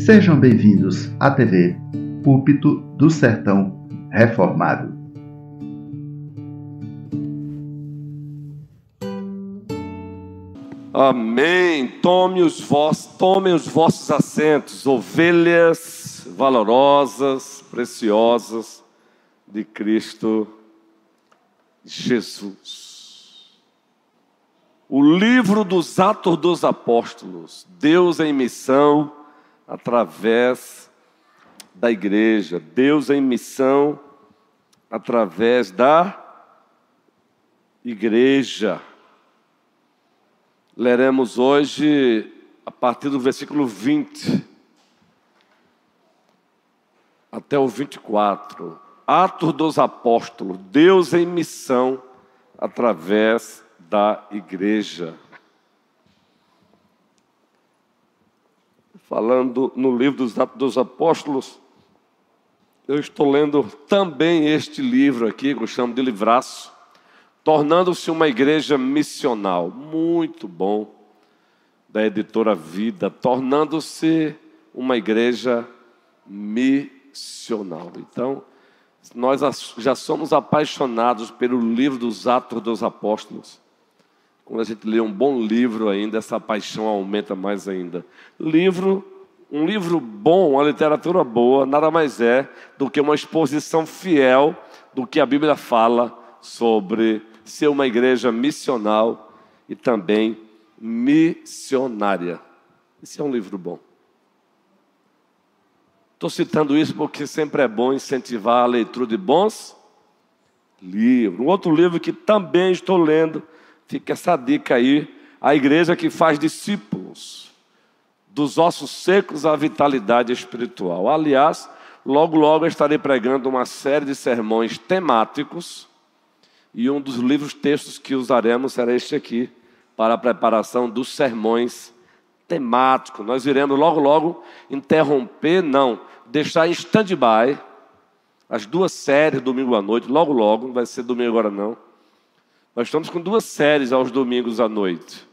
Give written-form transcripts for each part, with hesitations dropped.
Sejam bem-vindos à TV Púlpito do Sertão Reformado. Amém. Tomem os vossos assentos, ovelhas valorosas, preciosas de Cristo Jesus. O livro dos Atos dos Apóstolos, Deus em missão através da igreja, Deus em missão através da igreja. Leremos hoje a partir do versículo 20 até o 24. Atos dos Apóstolos, Deus em missão através da igreja. Falando no livro dos Atos dos Apóstolos, eu estou lendo também este livro aqui, que eu chamo de livraço, tornando-se uma igreja missional. Muito bom, da editora Vida, tornando-se uma igreja missional. Então, nós já somos apaixonados pelo livro dos Atos dos Apóstolos. Quando a gente lê um bom livro ainda, essa paixão aumenta mais ainda. Um livro bom, uma literatura boa, nada mais é do que uma exposição fiel do que a Bíblia fala sobre ser uma igreja missional e também missionária. Esse é um livro bom. Estou citando isso porque sempre é bom incentivar a leitura de bons livros. Um outro livro que também estou lendo, fica essa dica aí, a igreja que faz discípulos, dos ossos secos à vitalidade espiritual. Aliás, logo eu estarei pregando uma série de sermões temáticos, e um dos livros textos que usaremos será este aqui, para a preparação dos sermões temáticos. Nós iremos logo deixar em stand-by as duas séries domingo à noite, logo, não vai ser domingo agora não. Nós estamos com duas séries aos domingos à noite.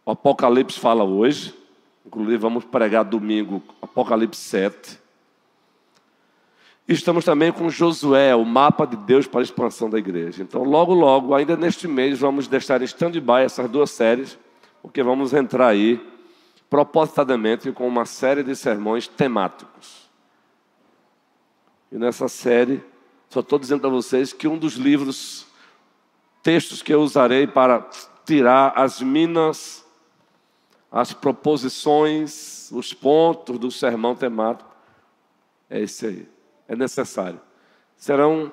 O Apocalipse fala hoje, inclusive vamos pregar domingo Apocalipse 7. E estamos também com Josué, o mapa de Deus para a expansão da igreja. Então logo, ainda neste mês, vamos deixar em stand-by essas duas séries, porque vamos entrar aí, propositadamente, com uma série de sermões temáticos. E nessa série, só estou dizendo para vocês que um dos livros, textos que eu usarei para tirar as minas, as proposições, os pontos do sermão temático, é esse aí. É necessário. Serão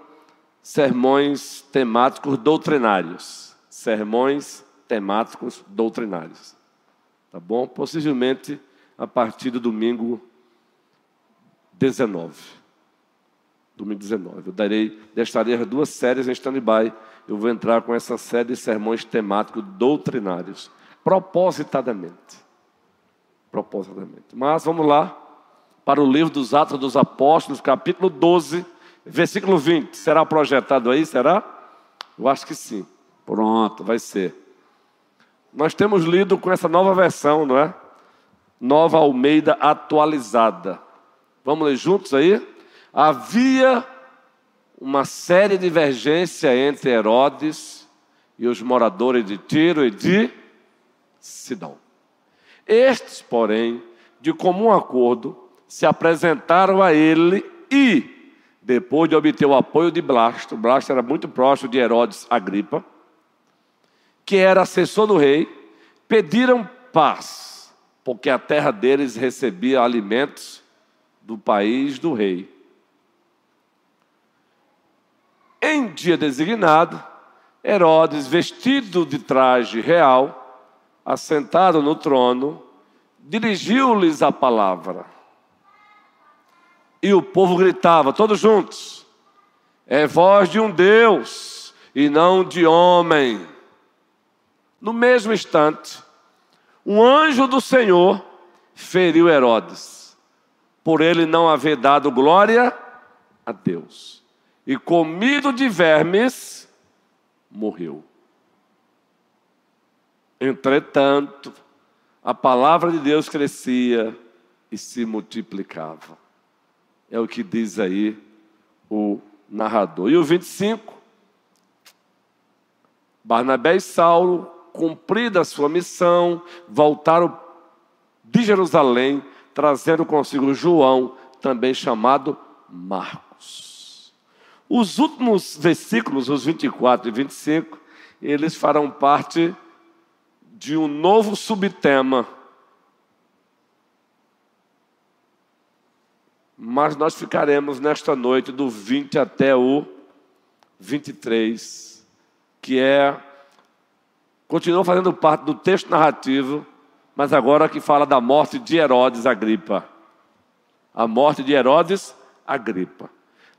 sermões temáticos doutrinários. Sermões temáticos doutrinários. Tá bom? Possivelmente a partir do domingo 19. Domingo 19. Eu deixarei as duas séries em stand-by. Eu vou entrar com essa série de sermões temáticos doutrinários. Propositadamente. Mas vamos lá para o livro dos Atos dos Apóstolos, capítulo 12, versículo 20. Será projetado aí? Será? Eu acho que sim. Pronto, vai ser. Nós temos lido com essa nova versão, não é? Nova Almeida atualizada. Vamos ler juntos aí? Havia uma séria divergência entre Herodes e os moradores de Tiro e de Sidom. Estes, porém, de comum acordo, se apresentaram a ele e, depois de obter o apoio de Blasto era muito próximo de Herodes Agripa, que era assessor do rei, pediram paz, porque a terra deles recebia alimentos do país do rei. Em dia designado, Herodes, vestido de traje real, assentado no trono, dirigiu-lhes a palavra. E o povo gritava, todos juntos: é voz de um Deus e não de homem. No mesmo instante, um anjo do Senhor feriu Herodes, por ele não haver dado glória a Deus. E comido de vermes, morreu. Entretanto, a palavra de Deus crescia e se multiplicava. É o que diz aí o narrador. E o 25, Barnabé e Saulo, cumprida a sua missão, voltaram de Jerusalém, trazendo consigo João, também chamado Marcos. Os últimos versículos, os 24 e 25, eles farão parte de um novo subtema. Mas nós ficaremos nesta noite do 20 até o 23, que continua fazendo parte do texto narrativo, mas agora que fala da morte de Herodes Agripa. A morte de Herodes Agripa.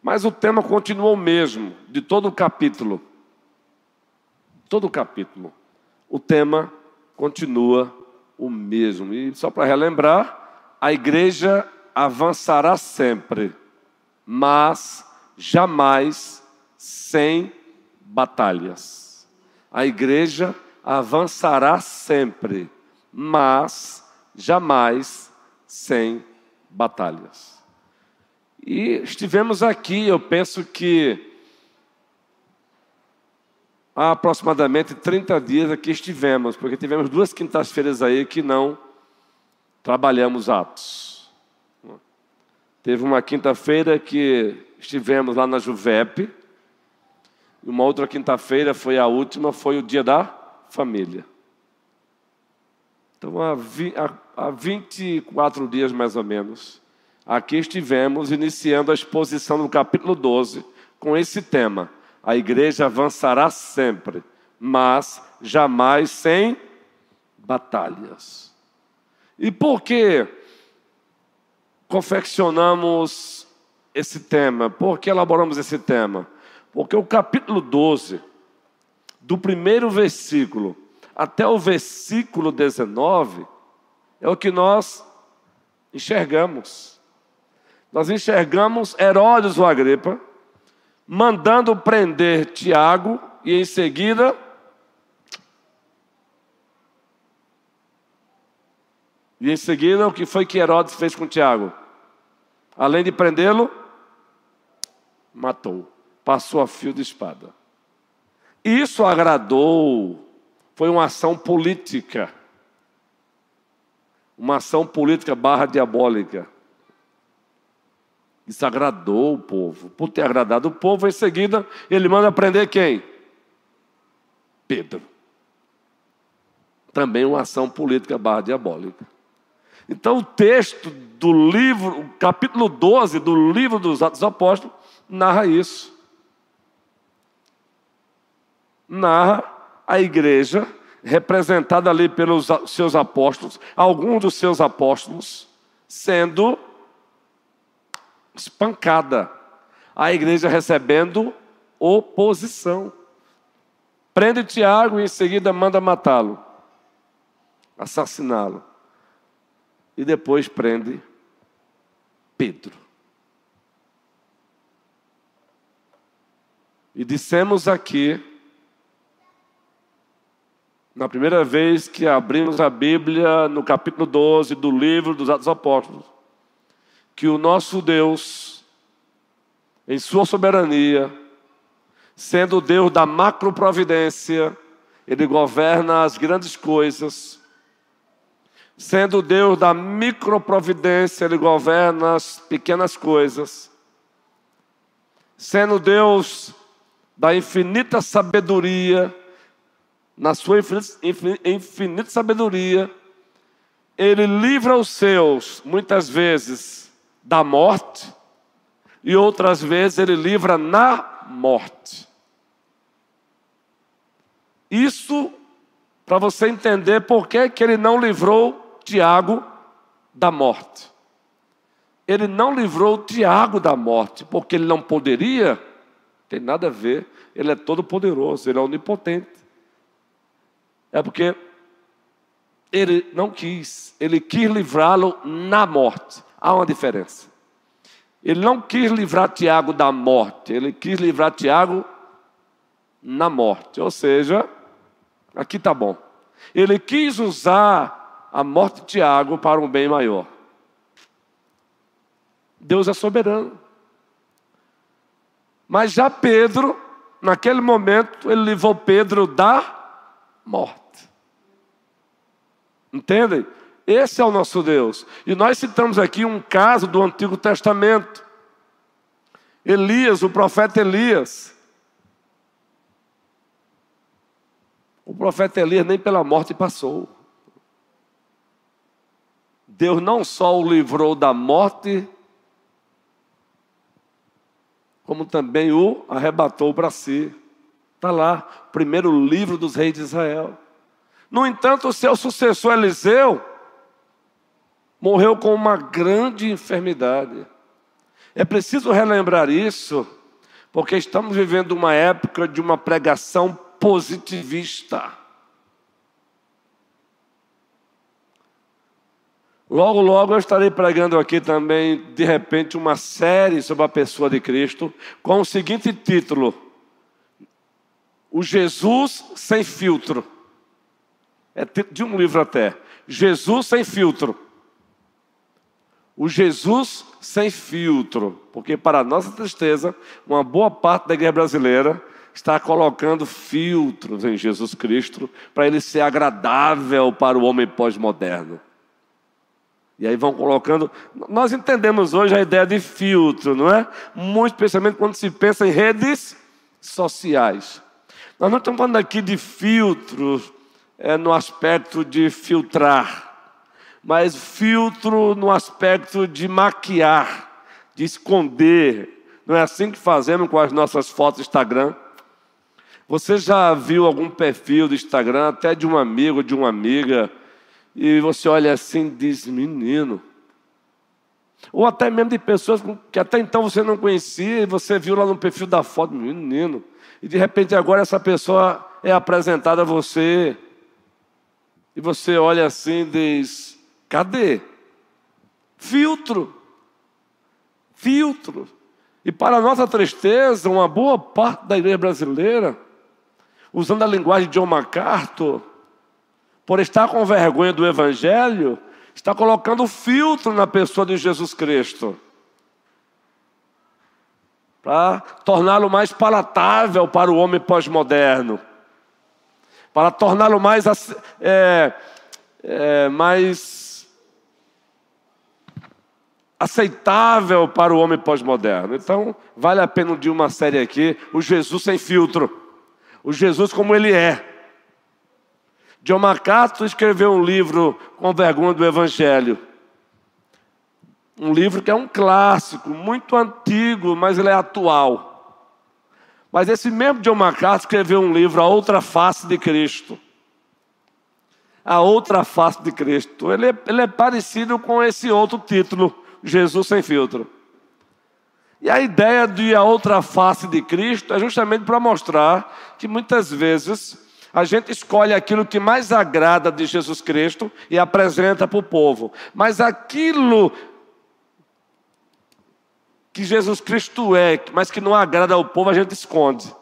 Mas o tema continua o mesmo, de todo o capítulo. Todo o capítulo. O tema continua o mesmo. E só para relembrar, a igreja avançará sempre, mas jamais sem batalhas. A igreja avançará sempre, mas jamais sem batalhas. E estivemos aqui, eu penso que há aproximadamente 30 dias aqui estivemos, porque tivemos 2 quintas-feiras aí que não trabalhamos Atos. Teve uma quinta-feira que estivemos lá na Juvep, e uma outra quinta-feira, foi a última, foi o dia da família. Então, há 24 dias mais ou menos, aqui estivemos iniciando a exposição do capítulo 12, com esse tema: a igreja avançará sempre, mas jamais sem batalhas. E por que confeccionamos esse tema? Por que elaboramos esse tema? Porque o capítulo 12, do primeiro versículo até o versículo 19, é o que nós enxergamos. Nós enxergamos Herodes o Agripa mandando prender Tiago e em seguida o que foi que Herodes fez com Tiago? Além de prendê-lo, matou, passou a fio de espada. Isso agradou, foi uma ação política. Uma ação política /diabólica. Isso agradou o povo. Por ter agradado o povo, em seguida, ele manda prender quem? Pedro. Também uma ação política /diabólica. Então o texto do livro, o capítulo 12 do livro dos Atos dos Apóstolos, narra isso. Narra a igreja, representada ali pelos seus apóstolos, alguns dos seus apóstolos, sendo espancada. A igreja recebendo oposição. Prende Tiago e em seguida manda matá-lo, assassiná-lo. E depois prende Pedro. E dissemos aqui, na primeira vez que abrimos a Bíblia, no capítulo 12 do livro dos Atos dos Apóstolos, que o nosso Deus, em sua soberania, sendo o Deus da macroprovidência, Ele governa as grandes coisas. Sendo o Deus da microprovidência, Ele governa as pequenas coisas. Sendo Deus da infinita sabedoria, na sua infinita sabedoria, Ele livra os seus, muitas vezes, da morte, e outras vezes Ele livra na morte. Isso para você entender por que Ele não livrou Tiago da morte. Ele não livrou Tiago da morte, porque ele não poderia, tem nada a ver, ele é todo poderoso, ele é onipotente. É porque ele não quis, ele quis livrá-lo na morte. Há uma diferença. Ele não quis livrar Tiago da morte, ele quis livrar Tiago na morte. Ou seja, aqui está bom. Ele quis usar a morte de Tiago para um bem maior. Deus é soberano. Mas já Pedro, naquele momento, ele livrou Pedro da morte. Entendem? Esse é o nosso Deus. E nós citamos aqui um caso do Antigo Testamento. Elias, o profeta Elias. O profeta Elias nem pela morte passou. Deus não só o livrou da morte, como também o arrebatou para si. Está lá, o primeiro livro dos reis de Israel. No entanto, o seu sucessor Eliseu morreu com uma grande enfermidade. É preciso relembrar isso, porque estamos vivendo uma época de uma pregação positivista. Logo, logo eu estarei pregando aqui também, de repente, uma série sobre a pessoa de Cristo, com o seguinte título: O Jesus sem filtro. É título de um livro até. Jesus sem filtro. O Jesus sem filtro. Porque, para nossa tristeza, uma boa parte da igreja brasileira está colocando filtros em Jesus Cristo para ele ser agradável para o homem pós-moderno. E aí vão colocando... Nós entendemos hoje a ideia de filtro, não é? Muito especialmente quando se pensa em redes sociais. Nós não estamos falando aqui de filtros no aspecto de filtrar, mas filtro no aspecto de maquiar, de esconder. Não é assim que fazemos com as nossas fotos Instagram? Você já viu algum perfil do Instagram, até de um amigo, de uma amiga, e você olha assim e diz, menino. Ou até mesmo de pessoas que até então você não conhecia, e você viu lá no perfil da foto, menino. E de repente agora essa pessoa é apresentada a você. E você olha assim e diz, cadê? Filtro. Filtro. E para a nossa tristeza, uma boa parte da igreja brasileira, usando a linguagem de John MacArthur, por estar com vergonha do Evangelho, está colocando filtro na pessoa de Jesus Cristo, para torná-lo mais palatável para o homem pós-moderno, para torná-lo mais aceitável para o homem pós-moderno. Então, vale a pena de uma série aqui, o Jesus sem filtro, o Jesus como ele é. John MacArthur escreveu um livro com vergonha do Evangelho. Um livro que é um clássico, muito antigo, mas ele é atual. Mas esse mesmo John MacArthur escreveu um livro, A Outra Face de Cristo. A Outra Face de Cristo. Ele é parecido com esse outro título, Jesus sem filtro. E a ideia de A Outra Face de Cristo é justamente para mostrar que muitas vezes a gente escolhe aquilo que mais agrada de Jesus Cristo e apresenta para o povo. Mas aquilo que Jesus Cristo é, mas que não agrada ao povo, a gente esconde.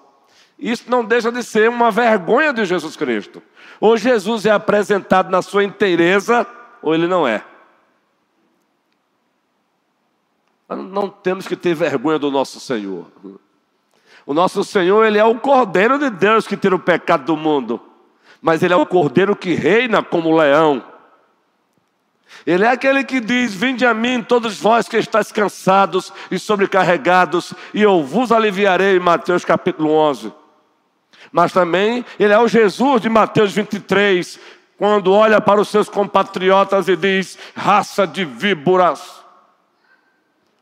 Isso não deixa de ser uma vergonha de Jesus Cristo. Ou Jesus é apresentado na sua inteireza, ou ele não é. Não temos que ter vergonha do nosso Senhor. O nosso Senhor, ele é o Cordeiro de Deus que tira o pecado do mundo. Mas ele é o Cordeiro que reina como leão. Ele é aquele que diz, vinde a mim todos vós que estáis cansados e sobrecarregados, e eu vos aliviarei, Mateus capítulo 11. Mas também ele é o Jesus de Mateus 23, quando olha para os seus compatriotas e diz, raça de víboras,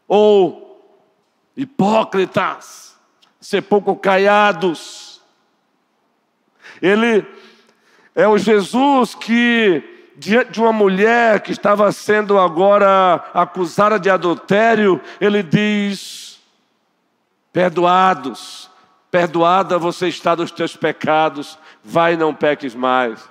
ou hipócritas, sepulcro caiados. Ele é o Jesus que, diante de uma mulher que estava sendo agora acusada de adultério, ele diz, perdoados, perdoada você está dos teus pecados, vai e não peques mais.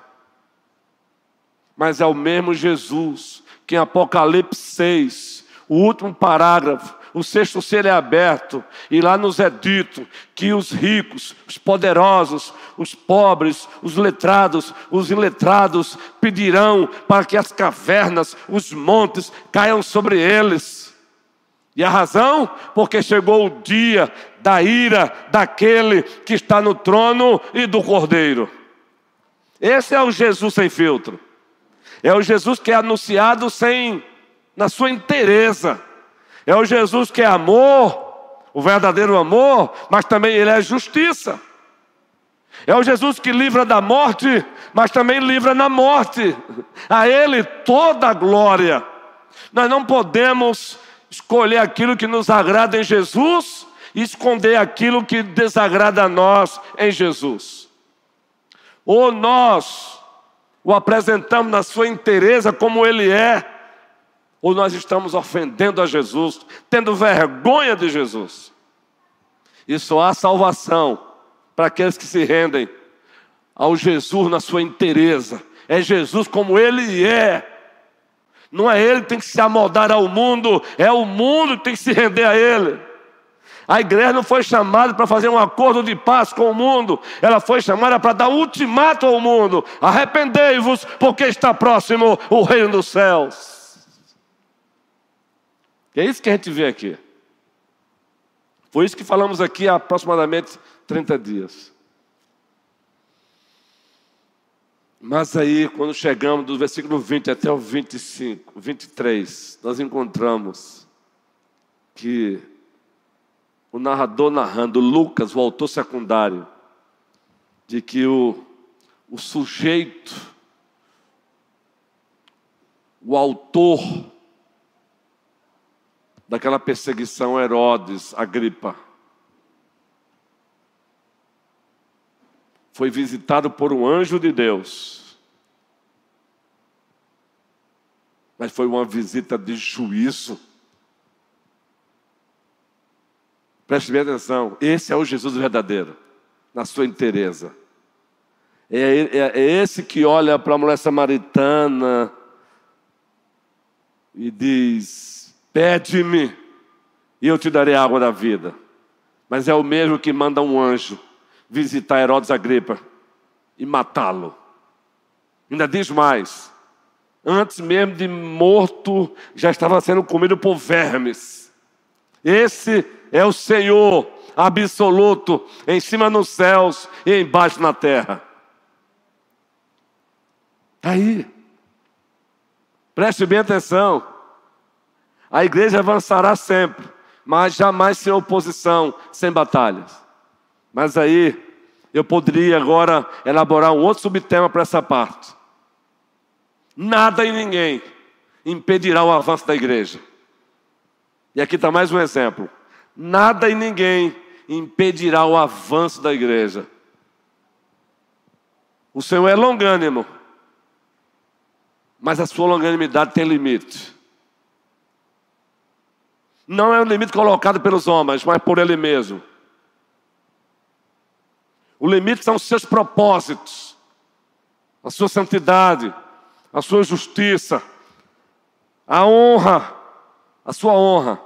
Mas é o mesmo Jesus que em Apocalipse 6, o último parágrafo, o sexto selo é aberto, e lá nos é dito que os ricos, os poderosos, os pobres, os letrados, os iletrados pedirão para que as cavernas, os montes caiam sobre eles. E a razão? Porque chegou o dia da ira daquele que está no trono e do Cordeiro. Esse é o Jesus sem filtro. É o Jesus que é anunciado na sua inteireza. É o Jesus que é amor, o verdadeiro amor, mas também ele é justiça. É o Jesus que livra da morte, mas também livra na morte. A ele toda a glória. Nós não podemos escolher aquilo que nos agrada em Jesus e esconder aquilo que desagrada a nós em Jesus. Ou nós o apresentamos na sua inteireza como ele é, ou nós estamos ofendendo a Jesus, tendo vergonha de Jesus. E só há salvação para aqueles que se rendem ao Jesus na sua inteireza. É Jesus como ele é. Não é ele que tem que se amoldar ao mundo, é o mundo que tem que se render a ele. A igreja não foi chamada para fazer um acordo de paz com o mundo. Ela foi chamada para dar ultimato ao mundo. Arrependei-vos, porque está próximo o reino dos céus. É isso que a gente vê aqui. Foi isso que falamos aqui há aproximadamente 30 dias. Mas aí, quando chegamos do versículo 20 até o 23, nós encontramos que o narrador narrando, Lucas, o autor secundário, de que o sujeito, o autor daquela perseguição, Herodes Agripa, foi visitado por um anjo de Deus. Mas foi uma visita de juízo. Preste bem atenção, esse é o Jesus verdadeiro, na sua inteireza. É esse que olha para a mulher samaritana e diz: pede-me e eu te darei a água da vida. Mas é o mesmo que manda um anjo visitar Herodes Agripa e matá-lo. Ainda diz mais: antes mesmo de morto, já estava sendo comido por vermes. Esse é o Senhor absoluto, em cima nos céus e embaixo na terra. Está aí. Preste bem atenção. A igreja avançará sempre, mas jamais sem oposição, sem batalhas. Mas aí, eu poderia agora elaborar um outro subtema para essa parte. Nada e ninguém impedirá o avanço da igreja. E aqui está mais um exemplo. Nada e ninguém impedirá o avanço da igreja. O Senhor é longânimo, mas a sua longanimidade tem limite. Não é um limite colocado pelos homens, mas por Ele mesmo. O limite são os seus propósitos, a sua santidade, a sua justiça, a honra, a sua honra.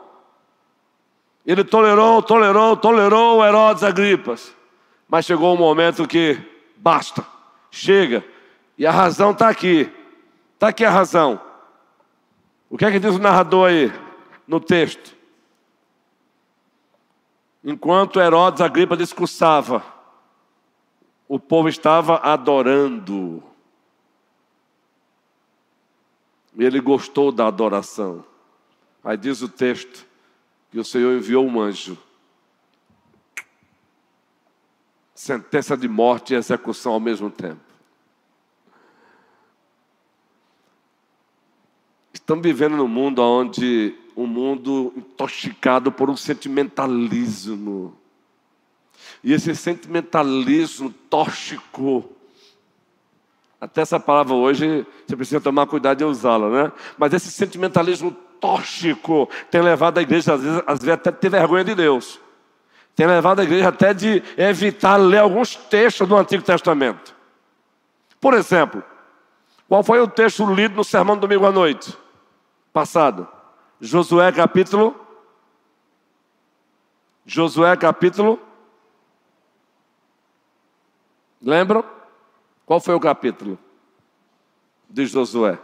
Ele tolerou Herodes Agripas, mas chegou um momento que basta, chega, e a razão está aqui. Está aqui a razão. O que é que diz o narrador aí, no texto? Enquanto Herodes Agripa discursava, o povo estava adorando. E ele gostou da adoração. Aí diz o texto que o Senhor enviou um anjo. Sentença de morte e execução ao mesmo tempo. Estamos vivendo num mundo onde um mundo intoxicado por um sentimentalismo. E esse sentimentalismo tóxico, até essa palavra hoje você precisa tomar cuidado de usá-la, né? Mas esse sentimentalismo tóxico tem levado a igreja às vezes até a ter vergonha de Deus. Tem levado a igreja até de evitar ler alguns textos do Antigo Testamento. Por exemplo, qual foi o texto lido no sermão do domingo à noite passado? Josué capítulo. Lembram? Qual foi o capítulo de Josué?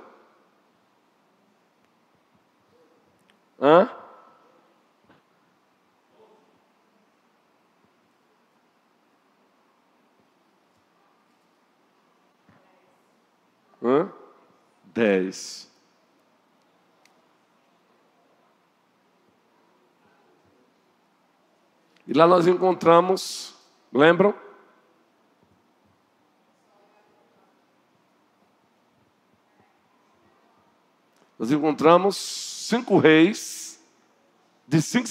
10. E lá nós encontramos, lembram? Nós encontramos 5 reis de 5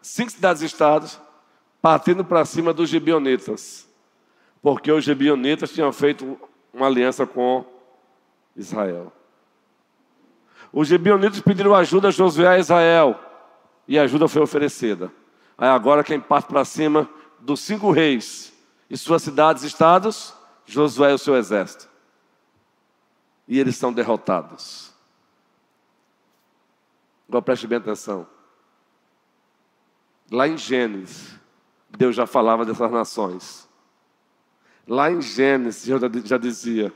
cidades-estados partindo para cima dos gibeonitas, porque os gibeonitas tinham feito uma aliança com Israel. Os gibeonitas pediram ajuda a Josué e Israel, e a ajuda foi oferecida. Aí agora quem parte para cima dos 5 reis e suas cidades-estados, Josué e o seu exército. E eles são derrotados. Agora preste bem atenção. Lá em Gênesis, Deus já falava dessas nações. Lá em Gênesis, já dizia: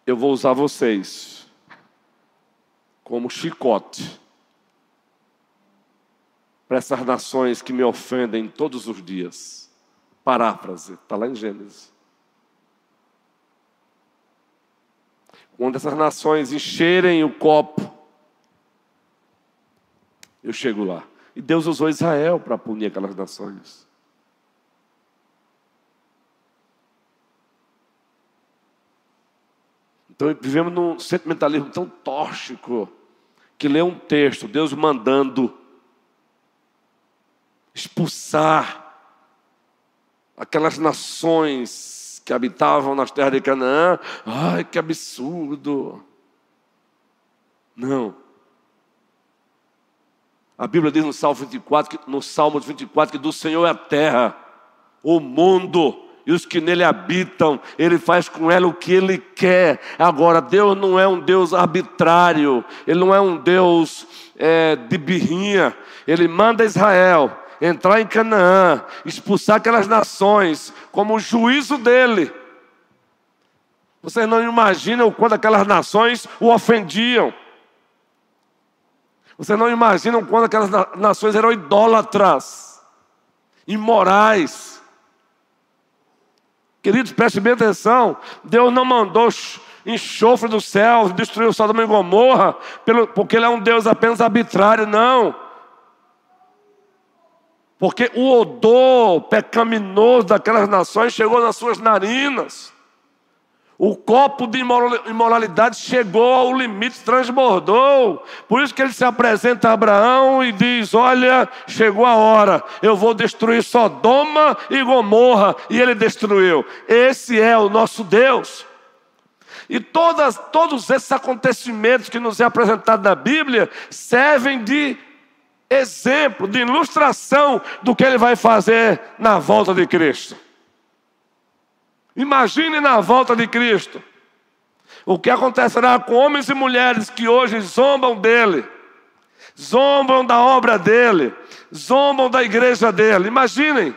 eu vou usar vocês como chicote para essas nações que me ofendem todos os dias. Paráfrase, está lá em Gênesis. Quando essas nações encherem o copo, eu chego lá. E Deus usou Israel para punir aquelas nações. Então vivemos num sentimentalismo tão tóxico que lê um texto, Deus mandando expulsar aquelas nações que habitavam nas terras de Canaã. Ai, que absurdo! Não. A Bíblia diz no Salmo 24, que do Senhor é a terra, o mundo e os que nele habitam. Ele faz com ela o que Ele quer. Agora, Deus não é um Deus arbitrário. Ele não é um Deus de birrinha. Ele manda Israel entrar em Canaã, expulsar aquelas nações como o juízo dele. Vocês não imaginam o quanto aquelas nações o ofendiam. Vocês não imaginam quando aquelas nações eram idólatras, imorais. Queridos, prestem bem atenção. Deus não mandou enxofre do céu, destruiu Sodoma e Gomorra, porque Ele é um Deus apenas arbitrário, não. Porque o odor pecaminoso daquelas nações chegou nas suas narinas. O copo de imoralidade chegou ao limite, transbordou. Por isso que ele se apresenta a Abraão e diz: olha, chegou a hora, eu vou destruir Sodoma e Gomorra. E ele destruiu. Esse é o nosso Deus. E todos esses acontecimentos que nos é apresentado na Bíblia servem de exemplo, de ilustração do que Ele vai fazer na volta de Cristo. Imagine na volta de Cristo o que acontecerá com homens e mulheres que hoje zombam dele, zombam da obra dele, zombam da igreja dele. Imaginem.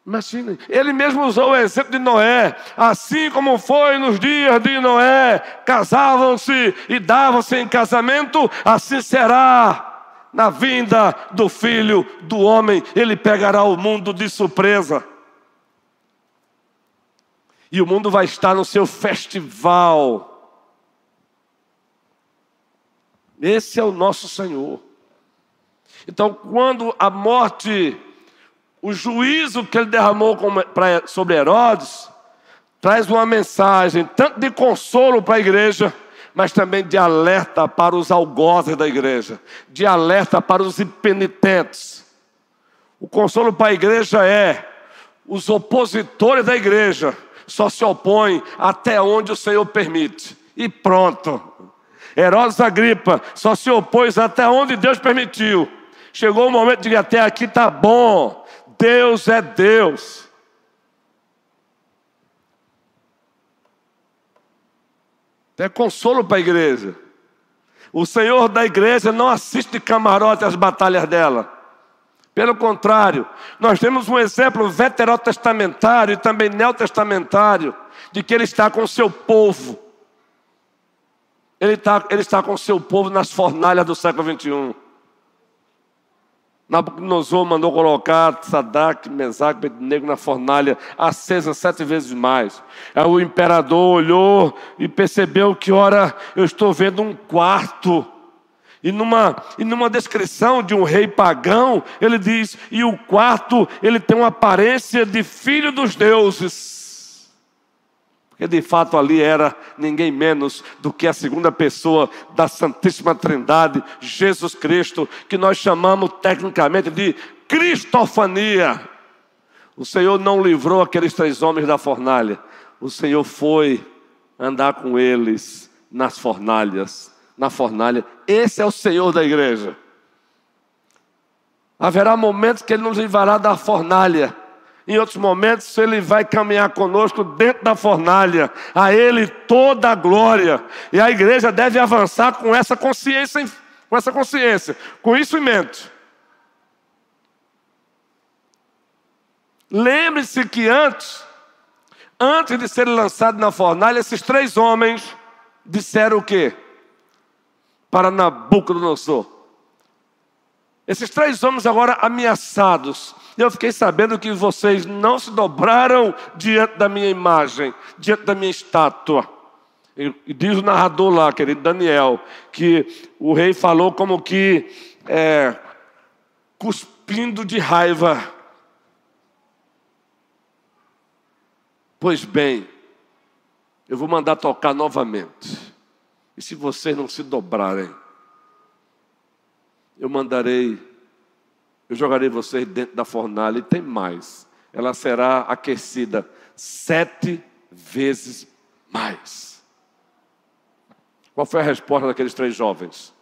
Imaginem, ele mesmo usou o exemplo de Noé. Assim como foi nos dias de Noé, casavam-se e davam-se em casamento, assim será na vinda do Filho do Homem. Ele pegará o mundo de surpresa. E o mundo vai estar no seu festival. Esse é o nosso Senhor. Então, quando a morte, o juízo que ele derramou sobre Herodes, traz uma mensagem tanto de consolo para a igreja, mas também de alerta para os algozes da igreja, de alerta para os impenitentes. O consolo para a igreja é: os opositores da igreja só se opõem até onde o Senhor permite. E pronto. Herodes Agripa só se opôs até onde Deus permitiu. Chegou o momento de que até aqui está bom. Deus é Deus. É consolo para a igreja. O Senhor da igreja não assiste de camarote às batalhas dela. Pelo contrário, nós temos um exemplo veterotestamentário e também neotestamentário de que Ele está com o seu povo. Ele está com o seu povo nas fornalhas do século XXI. Nabucodonosor mandou colocar Sadraque, Mesaque e Abednego na fornalha, acesa 7 vezes mais. Aí o imperador olhou e percebeu que, ora, eu estou vendo um quarto. E numa descrição de um rei pagão, ele diz, e o quarto, ele tem uma aparência de filho dos deuses. Porque de fato ali era ninguém menos do que a segunda pessoa da Santíssima Trindade, Jesus Cristo, que nós chamamos tecnicamente de Cristofania. O Senhor não livrou aqueles 3 homens da fornalha. O Senhor foi andar com eles na fornalha. Esse é o Senhor da igreja. Haverá momentos que Ele nos livrará da fornalha. Em outros momentos Ele vai caminhar conosco dentro da fornalha. A Ele toda a glória. E a igreja deve avançar com essa consciência, com isso em mente. Lembre-se que antes de serem lançados na fornalha, esses 3 homens disseram o quê? Para Nabucodonosor. Esses 3 homens agora ameaçados. Eu fiquei sabendo que vocês não se dobraram diante da minha imagem, diante da minha estátua. E diz o narrador lá, querido Daniel, que o rei falou como que cuspindo de raiva. Pois bem, eu vou mandar tocar novamente. E se vocês não se dobrarem, eu jogarei vocês dentro da fornalha. E tem mais, ela será aquecida 7 vezes mais. Qual foi a resposta daqueles 3 jovens?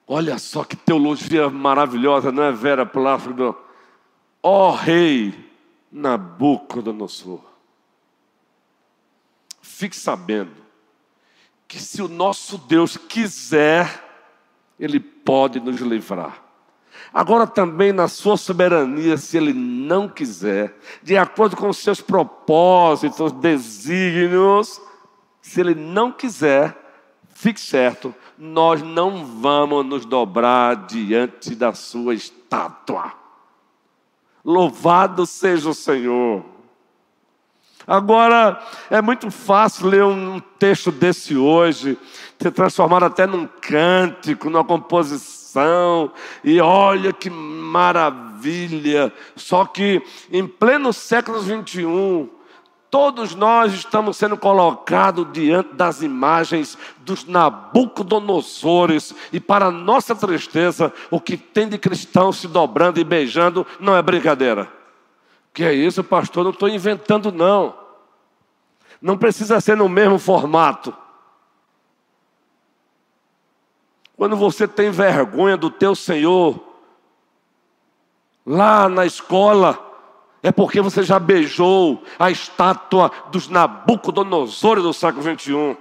Olha só que teologia maravilhosa, não é, Vera Plácido? Ó rei Nabucodonosor, fique sabendo que se o nosso Deus quiser, Ele pode nos livrar. Agora também na sua soberania, se Ele não quiser, de acordo com os seus propósitos, desígnios, se Ele não quiser, fique certo, nós não vamos nos dobrar diante da sua estátua. Louvado seja o Senhor. Agora, é muito fácil ler um texto desse hoje, ser transformado até num cântico, numa composição, e olha que maravilha. Só que em pleno século XXI, todos nós estamos sendo colocados diante das imagens dos Nabucodonosores, e para nossa tristeza, o que tem de cristão se dobrando e beijando não é brincadeira. Que é isso, pastor? Não estou inventando, não. Não precisa ser no mesmo formato. Quando você tem vergonha do teu Senhor, lá na escola, é porque você já beijou a estátua dos Nabucodonosores do século XXI.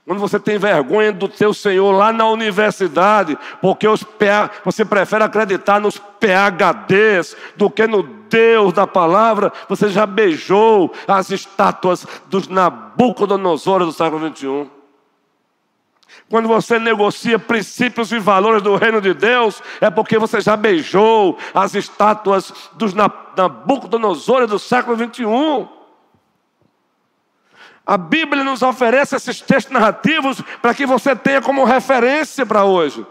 Quando você tem vergonha do teu Senhor lá na universidade, porque você prefere acreditar nos PhDs do que no Deus da palavra, você já beijou as estátuas dos Nabucodonosores do século XXI. Quando você negocia princípios e valores do reino de Deus, é porque você já beijou as estátuas dos Nabucodonosores do século XXI. A Bíblia nos oferece esses textos narrativos para que você tenha como referência para hoje.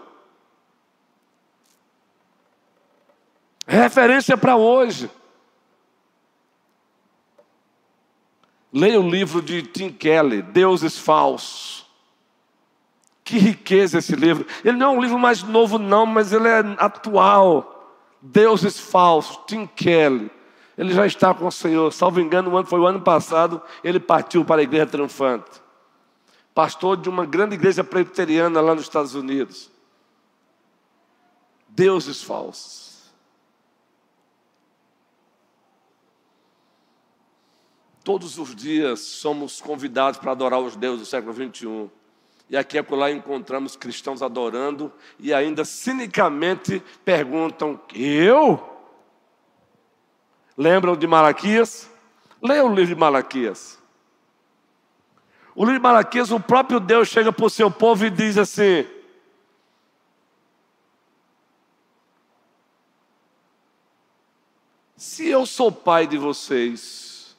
Referência para hoje. Leia o livro de Tim Keller, Deuses Falsos. Que riqueza esse livro. Ele não é um livro mais novo não, mas ele é atual. Deuses Falsos, Tim Keller. Ele já está com o Senhor. Salvo engano, foi o ano passado, ele partiu para a Igreja Triunfante. Pastor de uma grande igreja presbiteriana lá nos Estados Unidos. Deuses falsos. Todos os dias somos convidados para adorar os deuses do século XXI. E aqui e acolá encontramos cristãos adorando e ainda cinicamente perguntam: eu? Lembram de Malaquias? Leia o livro de Malaquias. O livro de Malaquias, o próprio Deus chega para o seu povo e diz assim: Se eu sou pai de vocês,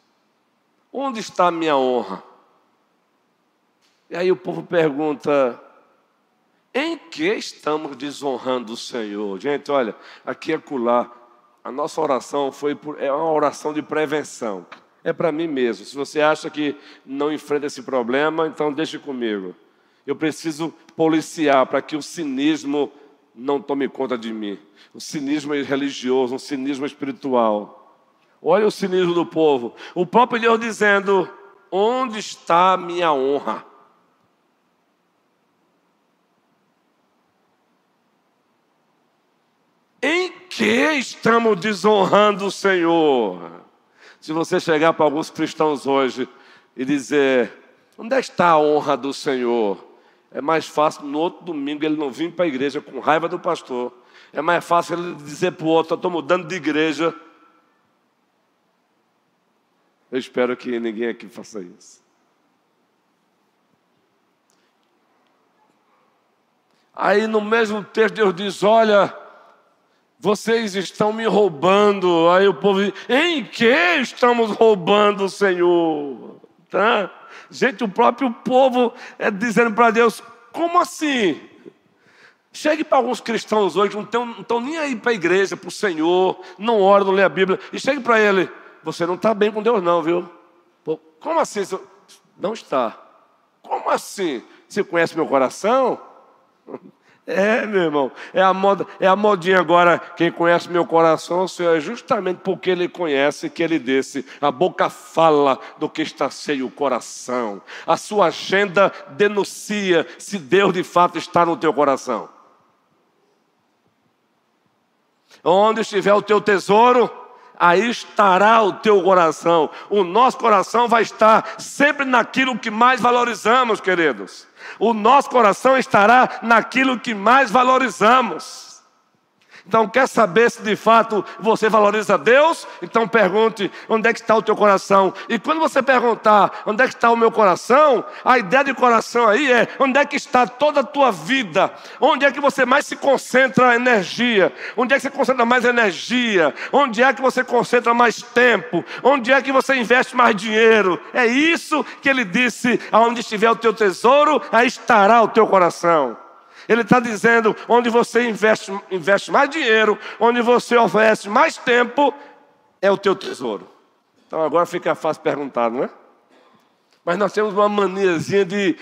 onde está a minha honra? E aí o povo pergunta: em que estamos desonrando o Senhor? Gente, olha, aqui e acolá, a nossa oração é uma oração de prevenção. É para mim mesmo. Se você acha que não enfrenta esse problema, então deixe comigo. Eu preciso policiar para que o cinismo não tome conta de mim. O cinismo religioso, um cinismo espiritual. Olha o cinismo do povo. O próprio Deus dizendo: onde está a minha honra? Em que estamos desonrando o Senhor? Se você chegar para alguns cristãos hoje e dizer: onde é que está a honra do Senhor? É mais fácil no outro domingo ele não vir para a igreja com raiva do pastor. É mais fácil ele dizer para o outro: eu estou mudando de igreja. Eu espero que ninguém aqui faça isso. Aí no mesmo texto Deus diz: olha, vocês estão me roubando. Aí o povo diz: em que estamos roubando o Senhor? Tá? Gente, o próprio povo dizendo para Deus: como assim? Chegue para alguns cristãos hoje que não estão nem aí para a igreja, para o Senhor, não oram, não lê a Bíblia, e chegue para ele: você não está bem com Deus não, viu? Pô, como assim? Não está. Como assim? Você conhece meu coração? Meu irmão, é a modinha agora. Quem conhece meu coração, Senhor, é justamente porque Ele conhece que Ele disse: a boca fala do que está cheio o coração. A sua agenda denuncia se Deus de fato está no teu coração. Onde estiver o teu tesouro, aí estará o teu coração. O nosso coração vai estar sempre naquilo que mais valorizamos, queridos. O nosso coração estará naquilo que mais valorizamos. Então, quer saber se de fato você valoriza Deus? Então pergunte: onde é que está o teu coração? E quando você perguntar onde é que está o meu coração, a ideia de coração aí é: onde é que está toda a tua vida? Onde é que você mais se concentra energia? Onde é que você concentra mais energia? Onde é que você concentra mais tempo? Onde é que você investe mais dinheiro? É isso que ele disse: aonde estiver o teu tesouro, aí estará o teu coração. Ele está dizendo: onde você investe mais dinheiro, onde você oferece mais tempo, é o teu tesouro. Então agora fica fácil perguntar, não é? Mas nós temos uma maniazinha de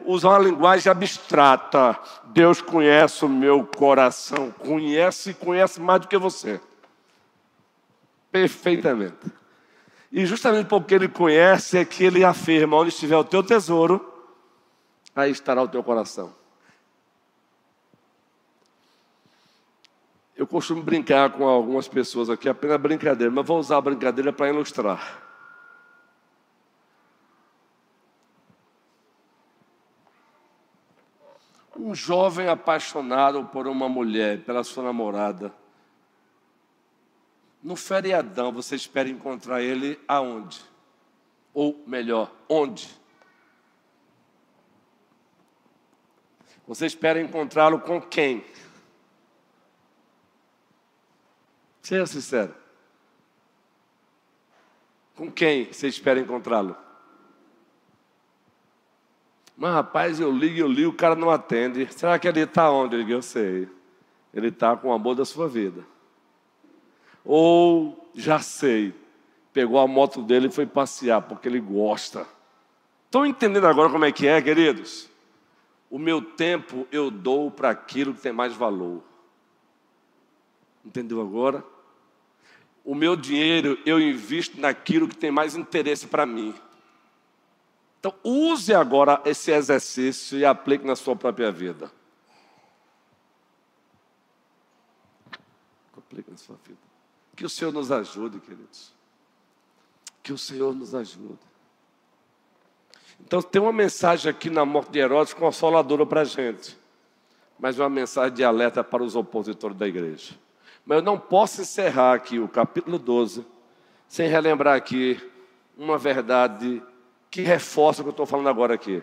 usar uma linguagem abstrata. Deus conhece o meu coração. Conhece mais do que você. Perfeitamente. E justamente porque Ele conhece é que Ele afirma: onde estiver o teu tesouro, aí estará o teu coração. Eu costumo brincar com algumas pessoas aqui, apenas brincadeira, mas vou usar a brincadeira para ilustrar. Um jovem apaixonado por uma mulher, pela sua namorada. No feriadão, você espera encontrar ele aonde? Ou melhor, onde? Você espera encontrá-lo com quem? Seja sincero. Com quem você espera encontrá-lo? Mas rapaz, eu ligo, o cara não atende. Será que ele está onde? Eu digo: eu sei. Ele está com o amor da sua vida. Ou, já sei, pegou a moto dele e foi passear, porque ele gosta. Estão entendendo agora como é, queridos? O meu tempo eu dou para aquilo que tem mais valor. Entendeu agora? O meu dinheiro eu invisto naquilo que tem mais interesse para mim. Então, use agora esse exercício e aplique na sua própria vida. Aplique na sua vida. Que o Senhor nos ajude, queridos. Que o Senhor nos ajude. Então, tem uma mensagem aqui na morte de Herodes consoladora para a gente. Mas uma mensagem de alerta para os opositores da igreja. Mas eu não posso encerrar aqui o capítulo 12 sem relembrar aqui uma verdade que reforça o que eu estou falando agora aqui.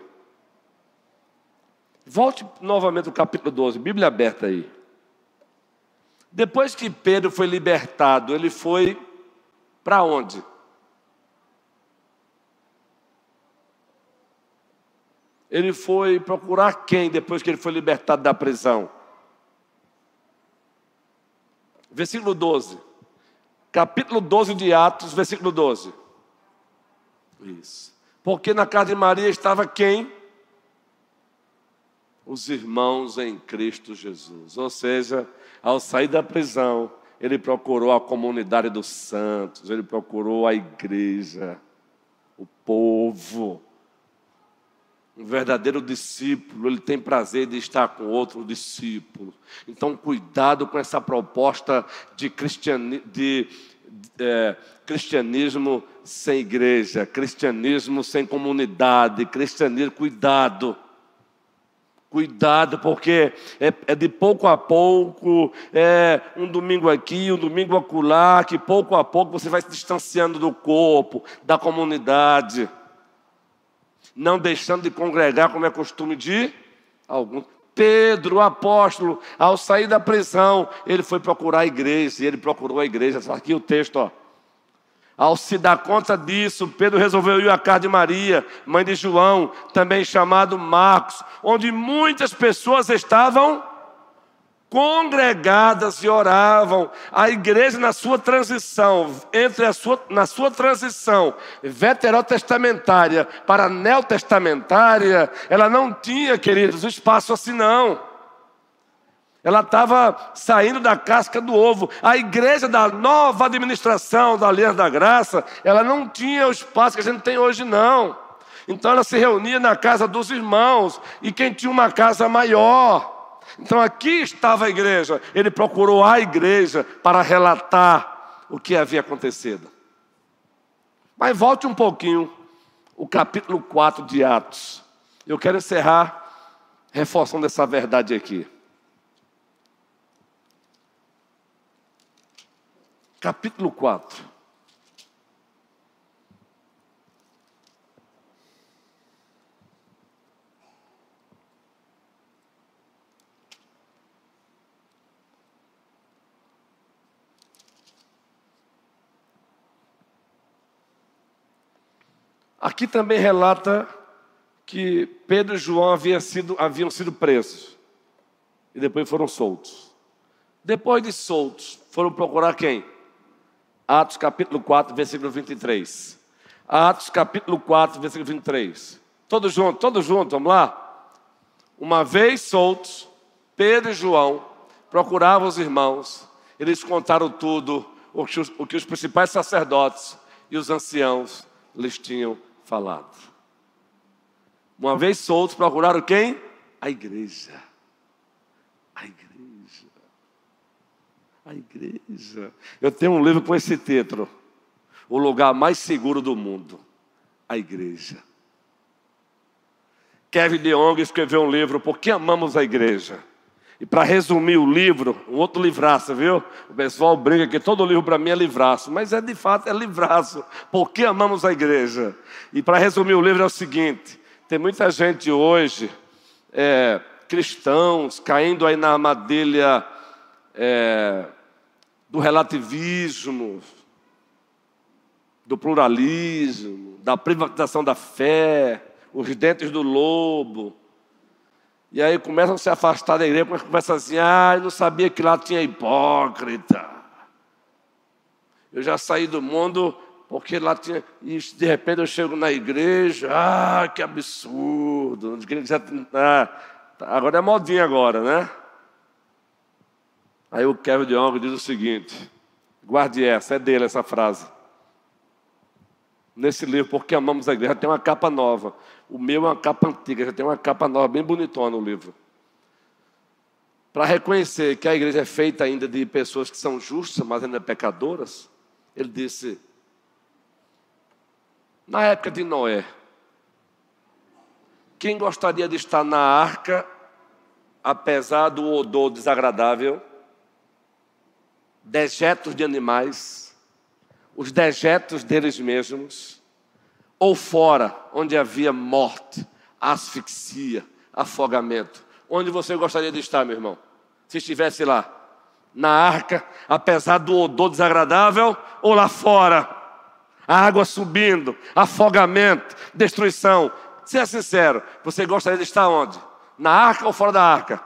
Volte novamente ao capítulo 12, Bíblia aberta aí. Depois que Pedro foi libertado, ele foi Para onde? Ele foi procurar quem depois que ele foi libertado da prisão? Versículo 12. Capítulo 12 de Atos, versículo 12. Isso. Porque na casa de Maria estava quem? Os irmãos em Cristo Jesus. Ou seja, ao sair da prisão, ele procurou a comunidade dos santos, ele procurou a igreja, o povo. Um verdadeiro discípulo, ele tem prazer de estar com outro discípulo. Então, cuidado com essa proposta de cristianismo sem igreja, cristianismo sem comunidade, cristianismo, cuidado. Cuidado, porque é de pouco a pouco, é um domingo aqui, um domingo acolá, que pouco a pouco você vai se distanciando do corpo, da comunidade, não deixando de congregar como é costume de alguns. Pedro, o apóstolo, ao sair da prisão, ele foi procurar a igreja, e ele procurou a igreja. Aqui o texto, ó. Ao se dar conta disso, Pedro resolveu ir à casa de Maria, mãe de João, também chamado Marcos, onde muitas pessoas estavam congregadas e oravam. A igreja na sua transição, na sua transição veterotestamentária para neotestamentária, ela não tinha, queridos, espaço assim não. Ela estava saindo da casca do ovo. A igreja da nova administração da Aliança da Graça, ela não tinha o espaço que a gente tem hoje, não. Então ela se reunia na casa dos irmãos, e quem tinha uma casa maior. Então aqui estava a igreja. Ele procurou a igreja para relatar o que havia acontecido. Mas volte um pouquinho, o capítulo 4 de Atos. Eu quero encerrar reforçando essa verdade aqui. Capítulo 4. Aqui também relata que Pedro e João haviam sido presos e depois foram soltos. Depois de soltos, foram procurar quem? Atos capítulo 4, versículo 23. Atos capítulo 4, versículo 23. Todos juntos, vamos lá? Uma vez soltos, Pedro e João procuravam os irmãos. Eles contaram tudo, o que os principais sacerdotes e os anciãos lhes tinham falado. Uma vez soltos, procuraram quem? A igreja. A igreja. A igreja. Eu tenho um livro com esse título: O Lugar Mais Seguro do Mundo. A igreja. Kevin DeYoung escreveu um livro, Por que Amamos a Igreja? E para resumir o livro, um outro livraço, viu? O pessoal brinca que todo livro para mim é livraço, mas de fato é livraço. Por que amamos a igreja? E para resumir o livro é o seguinte: tem muita gente hoje, cristãos, caindo aí na armadilha do relativismo, do pluralismo, da privatização da fé, os dentes do lobo. E aí começam a se afastar da igreja, começam assim: eu não sabia que lá tinha hipócrita. Eu já saí do mundo porque lá tinha... E de repente eu chego na igreja, que absurdo. Agora é modinha agora, né? Aí o Kevin DeYoung diz o seguinte, guarde essa, é dele essa frase. Nesse livro, Porque Amamos a Igreja, tem uma capa nova. O meu é uma capa antiga, já tem uma capa nova, bem bonitona no livro. Para reconhecer que a igreja é feita ainda de pessoas que são justas, mas ainda pecadoras, ele disse, na época de Noé, quem gostaria de estar na arca, apesar do odor desagradável, dejetos de animais, os dejetos deles mesmos, ou fora, onde havia morte, asfixia, afogamento? Onde você gostaria de estar, meu irmão? Se estivesse lá, Na arca, apesar do odor desagradável, ou lá fora? A água subindo, afogamento, destruição. Seja sincero, você gostaria de estar onde? Na arca ou fora da arca?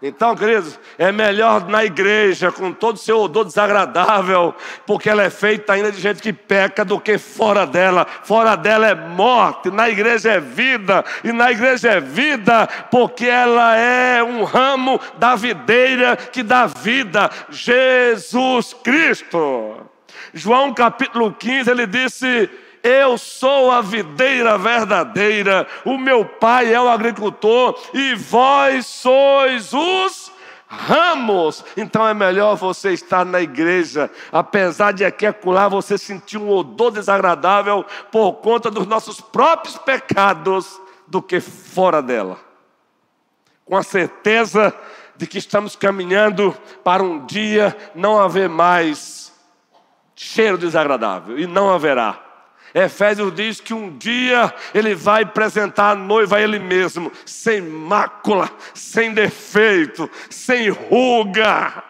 Então, queridos, é melhor na igreja, com todo o seu odor desagradável, porque ela é feita ainda de gente que peca, do que fora dela. Fora dela é morte, na igreja é vida. E na igreja é vida porque ela é um ramo da videira que dá vida, Jesus Cristo. João capítulo 15, ele disse: eu sou a videira verdadeira, o meu pai é o agricultor e vós sois os ramos. Então é melhor você estar na igreja, apesar de aqui e acolá você sentir um odor desagradável por conta dos nossos próprios pecados, do que fora dela, com a certeza de que estamos caminhando para um dia não haver mais cheiro desagradável, e não haverá. Efésios diz que um dia ele vai apresentar a noiva a ele mesmo, sem mácula, sem defeito, sem ruga,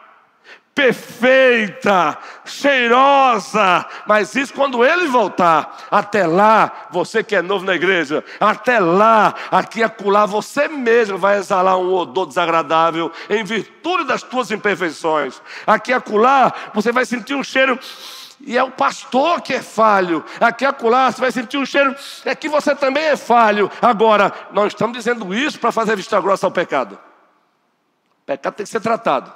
perfeita, cheirosa. Mas isso quando ele voltar. Até lá, você que é novo na igreja, até lá, aqui e acolá, você mesmo vai exalar um odor desagradável em virtude das tuas imperfeições. Aqui e acolá, você vai sentir um cheiro, e é o pastor que é falho. Aqui e acolá, você vai sentir um cheiro, é que você também é falho. Agora, nós estamos dizendo isso para fazer vista grossa ao pecado. O pecado tem que ser tratado.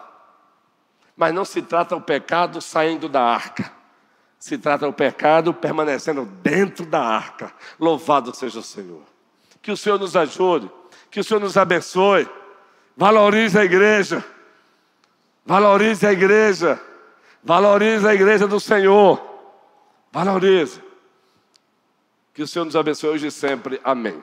Mas não se trata o pecado saindo da arca. Se trata o pecado permanecendo dentro da arca. Louvado seja o Senhor. Que o Senhor nos ajude. Que o Senhor nos abençoe. Valorize a igreja. Valorize a igreja. Valorize a igreja do Senhor. Valorize. Que o Senhor nos abençoe hoje e sempre. Amém.